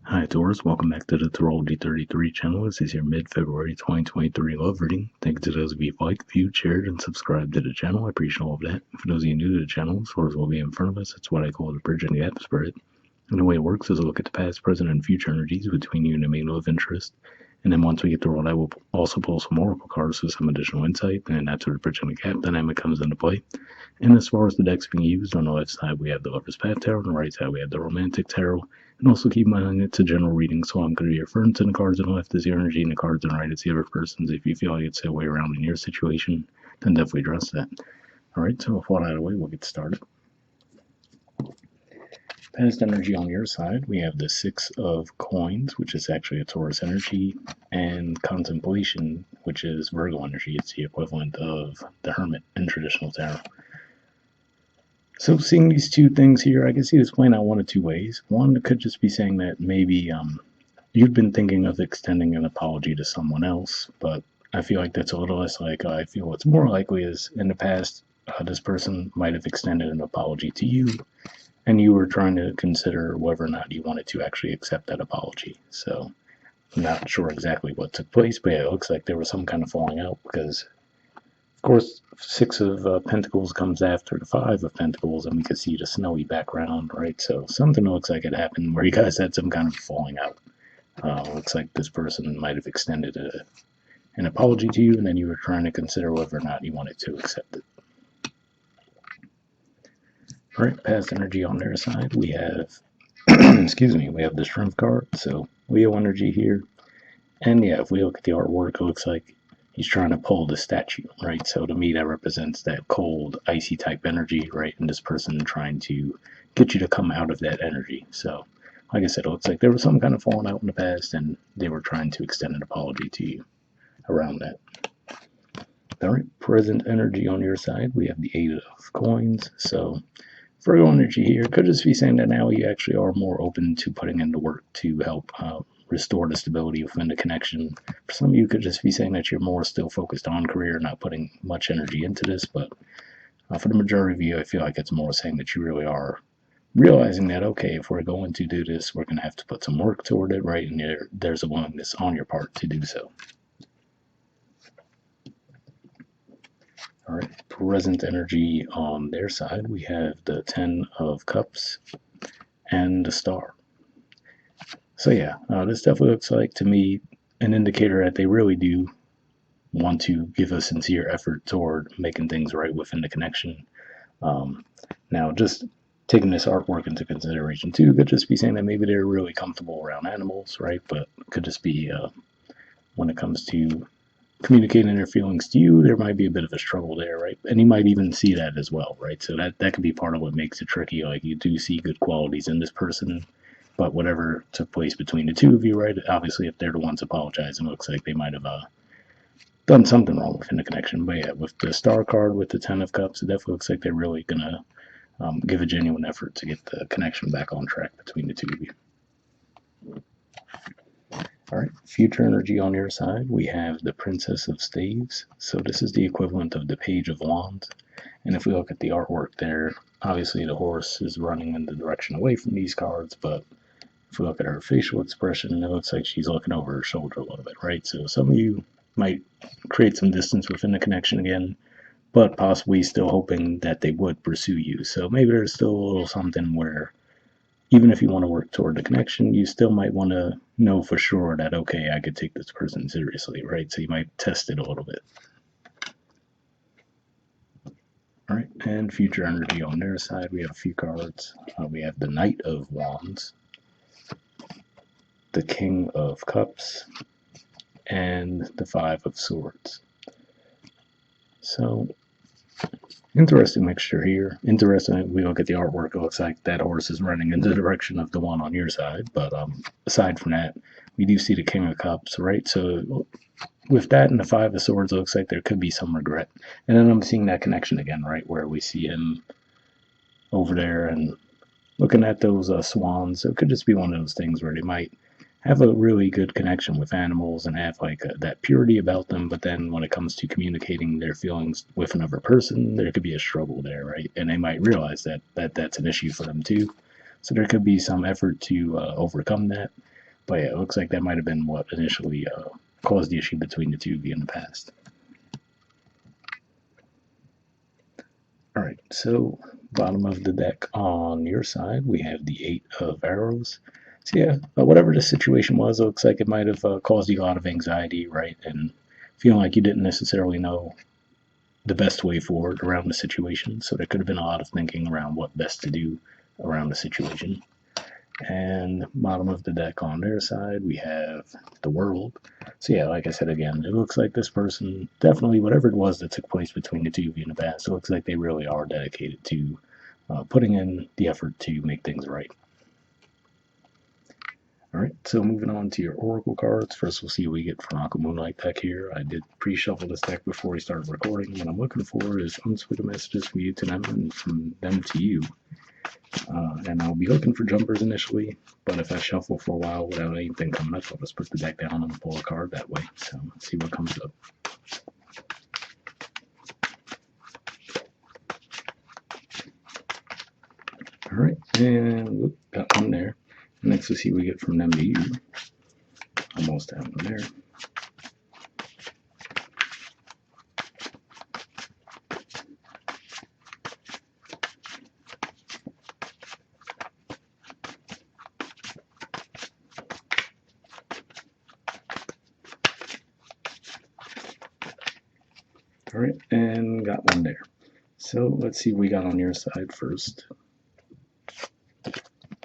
Hi Taurus, welcome back to the Astrology 33 channel. This is your mid-February 2023 love reading. Thank you to those of you who've liked, viewed, shared, and subscribed to the channel. I appreciate all of that. For those of you new to the channel, as far as what will be in front of us, it's what I call the bridge and gap spread. And the way it works is a look at the past, present, and future energies between you and the main of interest. And then once we get through all that, we'll also pull some oracle cards for some additional insight, and that's where the bridge and the gap dynamic comes into play. And as far as the decks being used, on the left side we have the Lover's Path Tarot, on the right side we have the Romantic Tarot. And also keep in mind it's a general reading, so I'm going to be referring to the cards on the left as your energy and the cards on the right as the other person's. If you feel like it's a way around in your situation, then definitely address that. Alright, so with all that out of the way, we'll get started. Past energy on your side, we have the Six of Coins, which is actually a Taurus energy, and Contemplation, which is Virgo energy. It's the equivalent of the Hermit in traditional tarot. So seeing these two things here, I can see this playing out one of two ways. One, it could just be saying that maybe you've been thinking of extending an apology to someone else, but I feel like that's a little less like I feel what's more likely is in the past, this person might have extended an apology to you, and you were trying to consider whether or not you wanted to actually accept that apology. So I'm not sure exactly what took place, but yeah, it looks like there was some kind of falling out because of course, Six of Pentacles comes after the Five of Pentacles, and we could see the snowy background, right? So something looks like it happened where you guys had some kind of falling out. Looks like this person might have extended an apology to you, and then you were trying to consider whether or not you wanted to accept it. All right, past energy on their side, we have, excuse me, we have the Strength card, so Leo energy here. And yeah, if we look at the artwork, it looks like he's trying to pull the statue, right? So to me, that represents that cold, icy type energy, right? And this person trying to get you to come out of that energy. So, like I said, it looks like there was some kind of falling out in the past, and they were trying to extend an apology to you around that. All right, present energy on your side, we have the Eight of Coins. So, Virgo energy here could just be saying that now you actually are more open to putting in the work to help restore the stability within the connection. For some of you, could just be saying that you're more still focused on career, not putting much energy into this. But for the majority of you, I feel like it's more saying that you really are realizing that, okay, if we're going to do this, we're going to have to put some work toward it, right? And there's a willingness on your part to do so. All right, present energy on their side, we have the Ten of Cups and the Star. So yeah, this definitely looks like to me an indicator that they really do want to give a sincere effort toward making things right within the connection. Now, just taking this artwork into consideration too, could just be saying that maybe they're really comfortable around animals, right? But could just be when it comes to communicating their feelings to you, there might be a bit of a struggle there, right? And you might even see that as well, right? So that could be part of what makes it tricky. Like you do see good qualities in this person, but whatever took place between the two of you, right? Obviously, if they're the ones apologizing, it looks like they might have done something wrong within the connection. But yeah, with the Star card, with the Ten of Cups, it definitely looks like they're really gonna give a genuine effort to get the connection back on track between the two of you. All right, future energy on your side, we have the Princess of Staves. So this is the equivalent of the Page of Wands. And if we look at the artwork there, obviously the horse is running in the direction away from these cards, but if we look at her facial expression, it looks like she's looking over her shoulder a little bit, right? So some of you might create some distance within the connection again, but possibly still hoping that they would pursue you. So maybe there's still a little something where even if you want to work toward the connection, you still might want to know for sure that, okay, I could take this person seriously, right? So you might test it a little bit. All right, and future energy on their side, we have a few cards. We have the Knight of Wands, the King of Cups, and the Five of Swords. So, interesting mixture here. Interesting, we look at the artwork, it looks like that horse is running in the direction of the one on your side. But aside from that, we do see the King of Cups, right? So with that and the Five of Swords, it looks like there could be some regret. And then I'm seeing that connection again, right, where we see him over there and looking at those swans. So it could just be one of those things where they might have a really good connection with animals and have like that purity about them, but then when it comes to communicating their feelings with another person, there could be a struggle there, right? And they might realize that that's an issue for them too. So there could be some effort to overcome that. But yeah, it looks like that might have been what initially caused the issue between the two of you in the past. All right, so bottom of the deck on your side, we have the Eight of Arrows. So yeah, whatever the situation was, it looks like it might have caused you a lot of anxiety, right? And feeling like you didn't necessarily know the best way forward around the situation. So there could have been a lot of thinking around what best to do around the situation. And bottom of the deck on their side, we have the World. So yeah, like I said again, it looks like this person definitely, whatever it was that took place between the two of you in the past, it looks like they really are dedicated to putting in the effort to make things right. All right, so moving on to your Oracle cards. First, we'll see what we get from Aqua Moonlight deck here. I did pre-shuffle this deck before we started recording. What I'm looking for is unspoken messages from you to them and from them to you. And I'll be looking for jumpers initially, but if I shuffle for a while without anything coming up, I'll just put the deck down and pull a card that way. So let's see what comes up. All right, and got one there. Next, we'll see what we get from them to you. Almost have one there. All right, and got one there. So let's see what we got on your side first.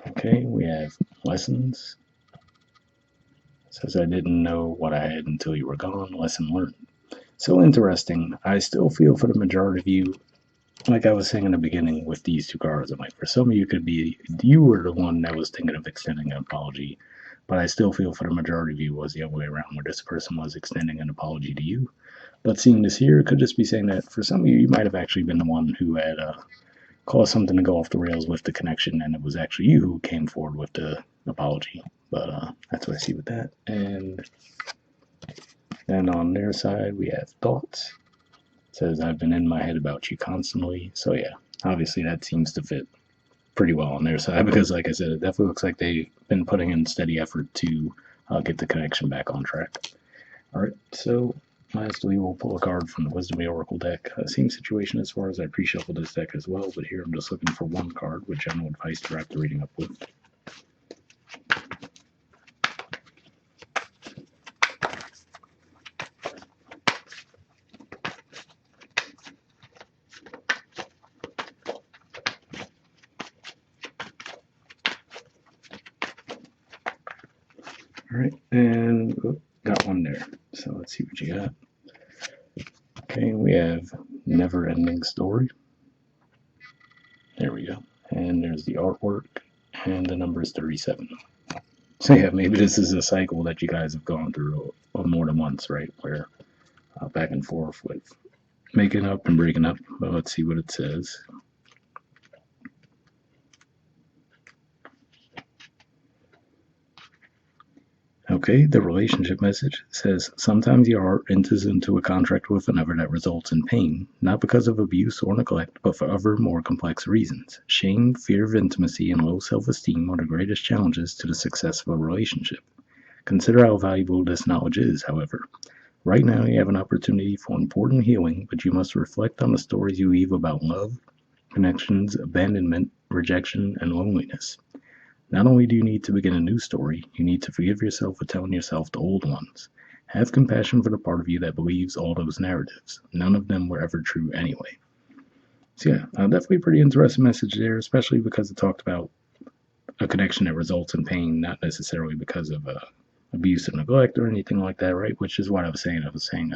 Okay, we have lessons. It says I didn't know what I had until you were gone. Lesson learned. So interesting. I still feel for the majority of you, like I was saying in the beginning with these two cards. I'm like, for some of you, could be you were the one that was thinking of extending an apology, but I still feel for the majority of you was the other way around, where this person was extending an apology to you. But seeing this here, it could just be saying that for some of you, you might have actually been the one who had caused something to go off the rails with the connection, and it was actually you who came forward with the apology. But that's what I see with that. And then on their side, we have thoughts. It says, I've been in my head about you constantly. So yeah, obviously that seems to fit pretty well on their side because, like I said, it definitely looks like they've been putting in steady effort to get the connection back on track. All right, so lastly, we'll pull a card from the Wisdom Oracle deck. Same situation as far as I pre-shuffled this deck as well, but here I'm just looking for one card with general advice to wrap the reading up with. All right, and got one there. So let's see what you got. Okay, we have Never Ending Story. There we go. And there's the artwork, and the number is 37. So yeah, maybe this is a cycle that you guys have gone through more than once, right? Where back and forth with making up and breaking up. But let's see what it says. Okay, the relationship message says, sometimes your heart enters into a contract with another that results in pain, not because of abuse or neglect, but for other more complex reasons. Shame, fear of intimacy, and low self-esteem are the greatest challenges to the success of a relationship. Consider how valuable this knowledge is, however. Right now, you have an opportunity for important healing, but you must reflect on the stories you weave about love, connections, abandonment, rejection, and loneliness. Not only do you need to begin a new story, you need to forgive yourself for telling yourself the old ones. Have compassion for the part of you that believes all those narratives. None of them were ever true anyway. So yeah, definitely a pretty interesting message there, especially because it talked about a connection that results in pain, not necessarily because of abuse or neglect or anything like that, right? Which is what I was saying. I was saying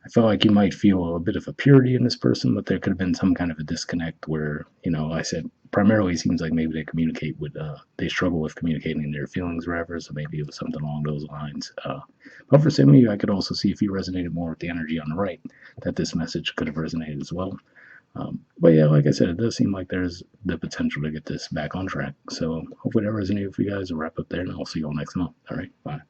I felt like you might feel a bit of a purity in this person, but there could have been some kind of a disconnect where, I said primarily it seems like maybe they communicate with, they struggle with communicating their feelings or whatever, so maybe it was something along those lines. But for some of you, I could also see if you resonated more with the energy on the right, that this message could have resonated as well. But yeah, like I said, it does seem like there's the potential to get this back on track. So hopefully that resonated with you guys. We'll wrap up there, and I'll see you all next month. All right, bye.